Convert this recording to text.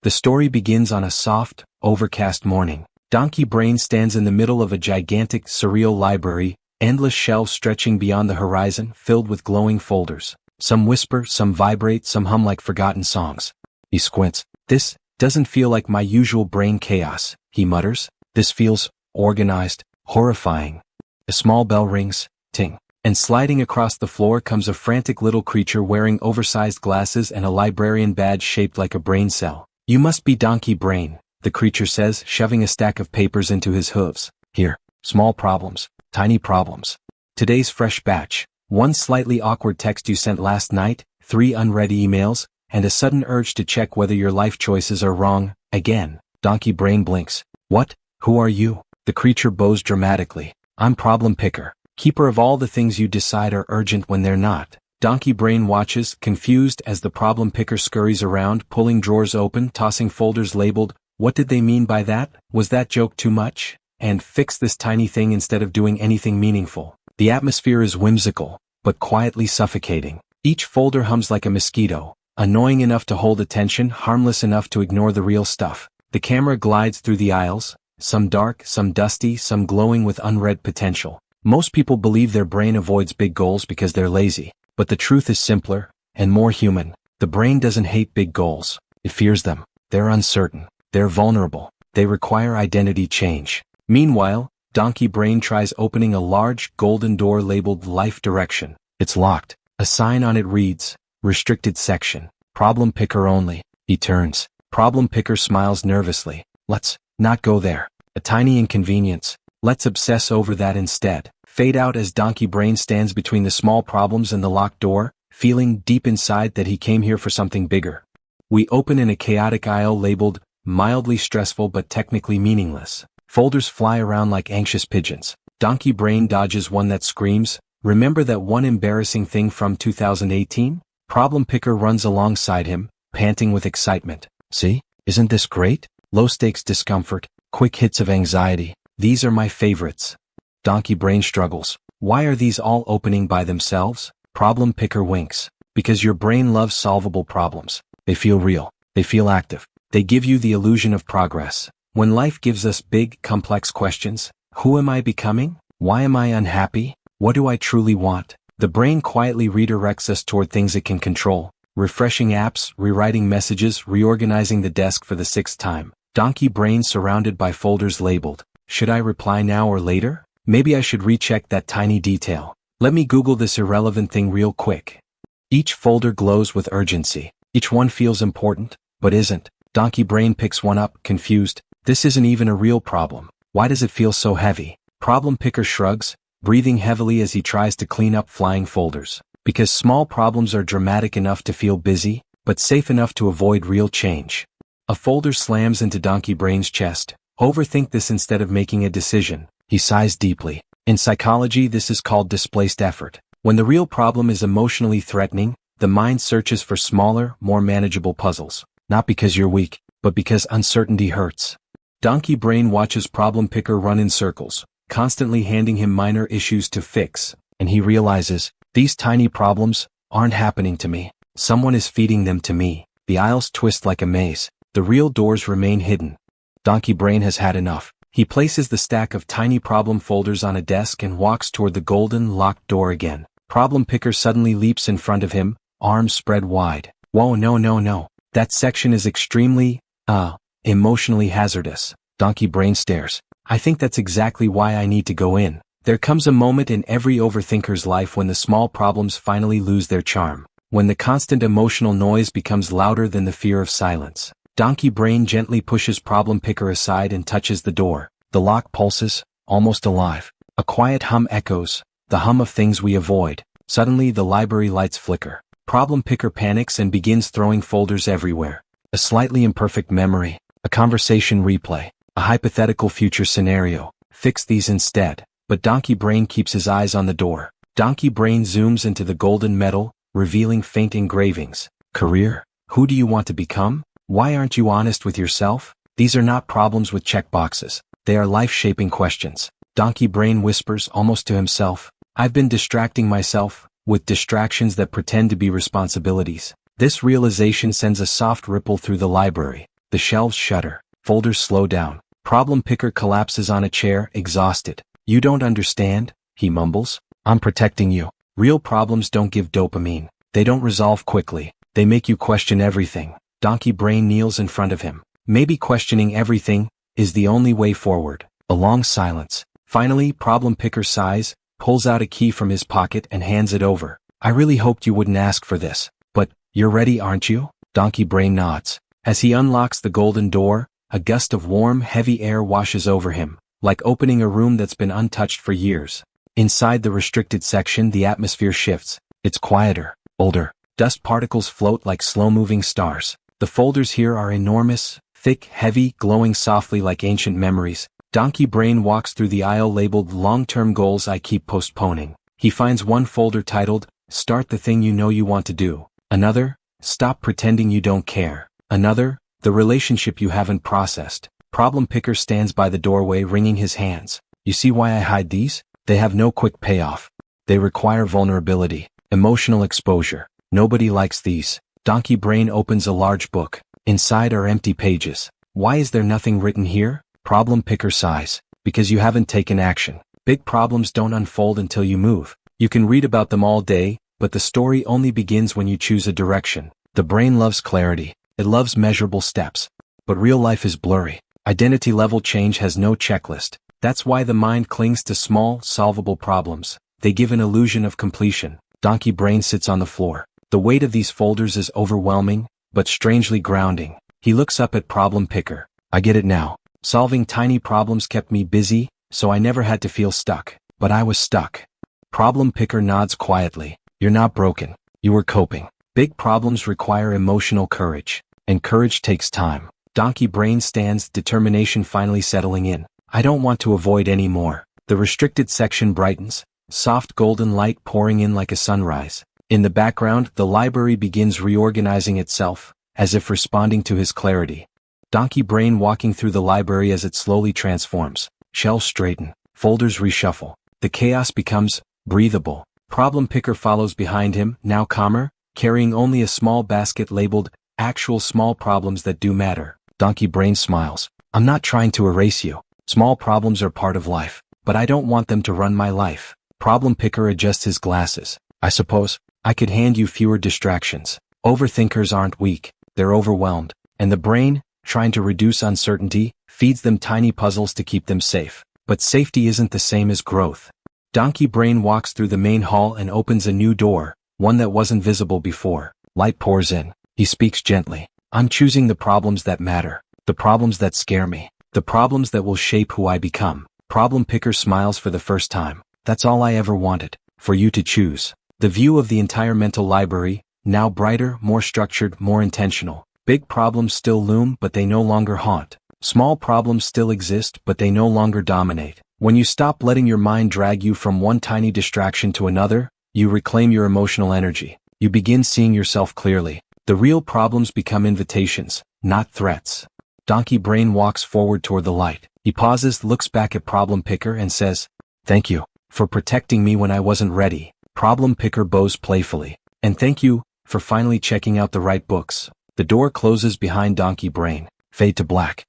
The story begins on a soft, overcast morning. Donkey Brain stands in the middle of a gigantic, surreal library, endless shelves stretching beyond the horizon, filled with glowing folders. Some whisper, some vibrate, some hum like forgotten songs. He squints. "This doesn't feel like my usual brain chaos," he mutters. "This feels organized, horrifying." A small bell rings, ting, and sliding across the floor comes a frantic little creature wearing oversized glasses and a librarian badge shaped like a brain cell. "You must be Donkey Brain," the creature says, shoving a stack of papers into his hooves. "Here, small problems, tiny problems. Today's fresh batch. One slightly awkward text you sent last night, 3 unread emails, and a sudden urge to check whether your life choices are wrong, again." Donkey Brain blinks. "What? Who are you?" The creature bows dramatically. "I'm Problem Picker, keeper of all the things you decide are urgent when they're not." Donkey Brain watches, confused, as the Problem Picker scurries around, pulling drawers open, tossing folders labeled, "What did they mean by that? Was that joke too much?" And "Fix this tiny thing instead of doing anything meaningful." The atmosphere is whimsical, but quietly suffocating. Each folder hums like a mosquito, annoying enough to hold attention, harmless enough to ignore the real stuff. The camera glides through the aisles, some dark, some dusty, some glowing with unread potential. Most people believe their brain avoids big goals because they're lazy. But the truth is simpler, and more human. The brain doesn't hate big goals. It fears them. They're uncertain. They're vulnerable. They require identity change. Meanwhile, Donkey Brain tries opening a large, golden door labeled Life Direction. It's locked. A sign on it reads, "Restricted section. Problem Picker only." He turns. Problem Picker smiles nervously. "Let's not go there. A tiny inconvenience. Let's obsess over that instead." Fade out as Donkey Brain stands between the small problems and the locked door, feeling deep inside that he came here for something bigger. We open in a chaotic aisle labeled, "Mildly stressful but technically meaningless." Folders fly around like anxious pigeons. Donkey Brain dodges one that screams, "Remember that one embarrassing thing from 2018? Problem Picker runs alongside him, panting with excitement. "See? Isn't this great? Low-stakes discomfort, quick hits of anxiety. These are my favorites." Donkey Brain struggles. "Why are these all opening by themselves?" Problem Picker winks. "Because your brain loves solvable problems. They feel real. They feel active. They give you the illusion of progress. When life gives us big, complex questions, who am I becoming? Why am I unhappy? What do I truly want? The brain quietly redirects us toward things it can control. Refreshing apps, rewriting messages, reorganizing the desk for the 6th time. Donkey Brain surrounded by folders labeled, "Should I reply now or later? Maybe I should recheck that tiny detail. Let me Google this irrelevant thing real quick." Each folder glows with urgency. Each one feels important, but isn't. Donkey Brain picks one up, confused. This isn't even a real problem. Why does it feel so heavy? Problem Picker shrugs, breathing heavily as he tries to clean up flying folders. Because small problems are dramatic enough to feel busy, but safe enough to avoid real change. A folder slams into Donkey Brain's chest. "Overthink this instead of making a decision." He sighs deeply. In psychology, this is called displaced effort. When the real problem is emotionally threatening, the mind searches for smaller, more manageable puzzles. Not because you're weak, but because uncertainty hurts. Donkey Brain watches Problem Picker run in circles, constantly handing him minor issues to fix, and he realizes, these tiny problems aren't happening to me. Someone is feeding them to me. The aisles twist like a maze. The real doors remain hidden. Donkey Brain has had enough. He places the stack of tiny problem folders on a desk and walks toward the golden, locked door again. Problem Picker suddenly leaps in front of him, arms spread wide. "Whoa, no. That section is extremely, emotionally hazardous." Donkey Brain stares. "I think that's exactly why I need to go in." There comes a moment in every overthinker's life when the small problems finally lose their charm. When the constant emotional noise becomes louder than the fear of silence. Donkey Brain gently pushes Problem Picker aside and touches the door. The lock pulses, almost alive. A quiet hum echoes, the hum of things we avoid. Suddenly the library lights flicker. Problem Picker panics and begins throwing folders everywhere. A slightly imperfect memory, a conversation replay, a hypothetical future scenario. Fix these instead. But Donkey Brain keeps his eyes on the door. Donkey Brain zooms into the golden metal, revealing faint engravings. "Career? Who do you want to become? Why aren't you honest with yourself?" These are not problems with checkboxes. They are life-shaping questions. Donkey Brain whispers almost to himself, "I've been distracting myself with distractions that pretend to be responsibilities." This realization sends a soft ripple through the library. The shelves shudder. Folders slow down. Problem picker collapses on a chair, exhausted. You don't understand, he mumbles. I'm protecting you. Real problems don't give dopamine. They don't resolve quickly. They make you question everything. Donkey Brain kneels in front of him. Maybe questioning everything is the only way forward. A long silence. Finally, Problem Picker sighs, pulls out a key from his pocket and hands it over. I really hoped you wouldn't ask for this. But, you're ready, aren't you? Donkey Brain nods. As he unlocks the golden door, a gust of warm, heavy air washes over him, like opening a room that's been untouched for years. Inside the restricted section, the atmosphere shifts. It's quieter, older. Dust particles float like slow-moving stars. The folders here are enormous, thick, heavy, glowing softly like ancient memories. Donkey Brain walks through the aisle labeled Long-Term Goals I Keep Postponing. He finds one folder titled, Start the Thing You Know You Want to Do. Another, Stop Pretending You Don't Care. Another, The Relationship You Haven't Processed. Problem Picker stands by the doorway wringing his hands. You see why I hide these? They have no quick payoff. They require vulnerability, emotional exposure. Nobody likes these. Donkey Brain opens a large book. Inside are empty pages. Why is there nothing written here? Problem Picker sighs. Because you haven't taken action. Big problems don't unfold until you move. You can read about them all day, but the story only begins when you choose a direction. The brain loves clarity. It loves measurable steps. But real life is blurry. Identity level change has no checklist. That's why the mind clings to small, solvable problems. They give an illusion of completion. Donkey Brain sits on the floor. The weight of these folders is overwhelming, but strangely grounding. He looks up at Problem Picker. I get it now. Solving tiny problems kept me busy, so I never had to feel stuck. But I was stuck. Problem Picker nods quietly. You're not broken. You were coping. Big problems require emotional courage. And courage takes time. Donkey Brain stands, determination finally settling in. I don't want to avoid any more. The restricted section brightens. Soft golden light pouring in like a sunrise. In the background, the library begins reorganizing itself, as if responding to his clarity. Donkey Brain walking through the library as it slowly transforms. Shelves straighten. Folders reshuffle. The chaos becomes breathable. Problem Picker follows behind him, now calmer, carrying only a small basket labeled, Actual Small Problems That Do Matter. Donkey Brain smiles. I'm not trying to erase you. Small problems are part of life, but I don't want them to run my life. Problem Picker adjusts his glasses. I suppose I could hand you fewer distractions. Overthinkers aren't weak, they're overwhelmed. And the brain, trying to reduce uncertainty, feeds them tiny puzzles to keep them safe. But safety isn't the same as growth. Donkey Brain walks through the main hall and opens a new door, one that wasn't visible before. Light pours in. He speaks gently. I'm choosing the problems that matter. The problems that scare me. The problems that will shape who I become. Problem Picker smiles for the first time. That's all I ever wanted. For you to choose. The view of the entire mental library, now brighter, more structured, more intentional. Big problems still loom, but they no longer haunt. Small problems still exist, but they no longer dominate. When you stop letting your mind drag you from one tiny distraction to another, you reclaim your emotional energy. You begin seeing yourself clearly. The real problems become invitations, not threats. Donkey Brain walks forward toward the light. He pauses, looks back at Problem Picker and says, Thank you for protecting me when I wasn't ready. Problem Picker bows playfully. And thank you for finally checking out the right books. The door closes behind Donkey Brain. Fade to black.